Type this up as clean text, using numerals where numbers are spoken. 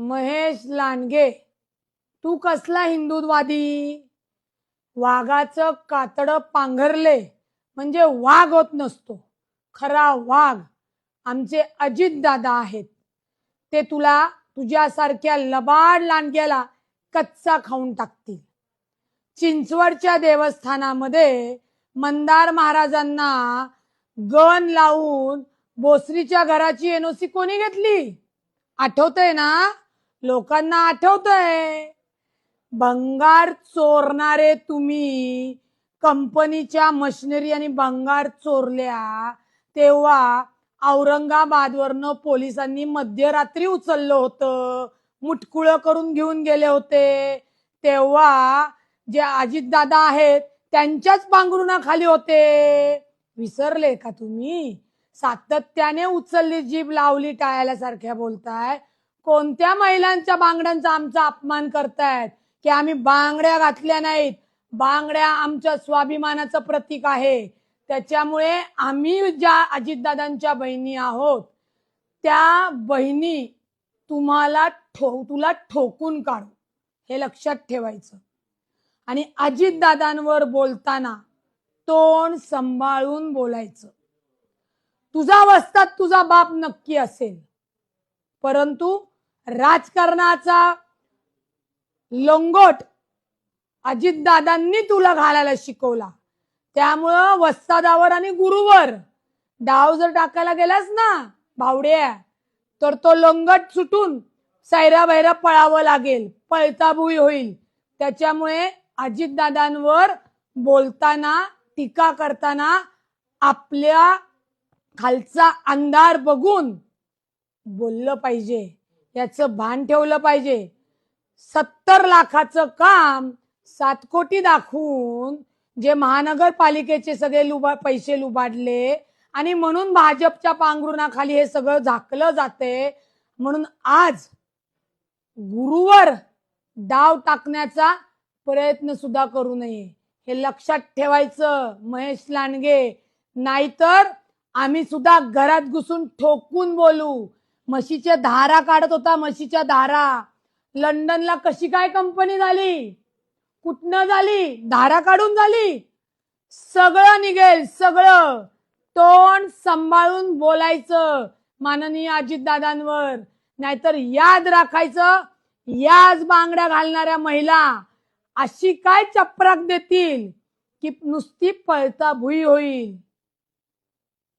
महेश लांडगे, तू कसला हिंदुत्ववादी? वाघाचं कातडं पांघरले म्हणजे वाघ होत नसतो. खरा वाघ आमचे अजित दादा आहेत. ते तुला तुझ्यासारख्या लबाड लांडग्याला कच्चा खाऊन टाकतील. चिंचवडच्या देवस्थानामध्ये मंदार महाराजांना गण लावून बोसरीच्या घराची एनओसी कोणी घेतली? आठवतंय ना? लोकांना आठवतंय. भंगार चोरणारे तुम्ही कंपनीच्या मशिनरी आणि भंगार चोरल्या तेव्हा औरंगाबादवरनं पोलिसांनी मध्यरात्री उचललं होतं, मुटकुळं करून घेऊन गेले होते. तेव्हा जे अजितदादा आहेत त्यांच्याच पांघरुणाखाली होते. विसरले का तुम्ही? सातत्याने उचलली जीभ लावली टाळ्यासारख्या बोलताय. कोणत्या महिलांच्या बांगड्यांचा आमचा अपमान करतायत की आम्ही बांगड्या घातल्या नाहीत? बांगड्या आमच्या स्वाभिमानाचं प्रतीक आहे. त्याच्यामुळे आम्ही ज्या अजितदादांच्या बहिणी आहोत त्या बहिणी तुला ठोकून काढू, हे लक्षात ठेवायचं. आणि अजितदादांवर बोलताना तोंड सांभाळून बोलायचं. तुझा वस्ताद तुझा बाप नक्की असेल, परंतु राजकारणाचा लंगोट अजितदादांनी तुला घालायला शिकवला. त्यामुळं वस्तादावर आणि गुरुवर डाव जर टाकायला गेलास ना भावड्या, तर तो लंगट सुटून सैरा बैरा पळावं लागेल, पळताभुई होईल. त्याच्यामुळे अजितदादांवर बोलताना, टीका करताना आपल्या खालचा अंधार बघून बोललं पाहिजे, याचं भान ठेवलं पाहिजे. 70 लाखाचं काम 7 कोटी दाखवून जे महानगरपालिकेचे सगळे पैसे लुबाडले आणि म्हणून भाजपच्या पांघरुणाखाली हे सगळं झाकलं जाते. म्हणून आज गुरुवर डाव टाकण्याचा प्रयत्न सुद्धा करू नये, हे लक्षात ठेवायचं महेश लांडगे. नाहीतर आम्ही सुद्धा घरात घुसून ठोकून बोलू. म्हशीच्या धारा काढत होता, म्हशीच्या धारा. लंडनला कशी काय कंपनी झाली? कुठनं झाली? धारा काढून झाली. सगळं निघेल, सगळं. तोंड सांभाळून बोलायचं माननीय अजितदादांवर. नाहीतर याद राखायचं, याच बांगड्या घालणाऱ्या महिला अशी काय चपराक देतील की नुसती पळता भुई होईल.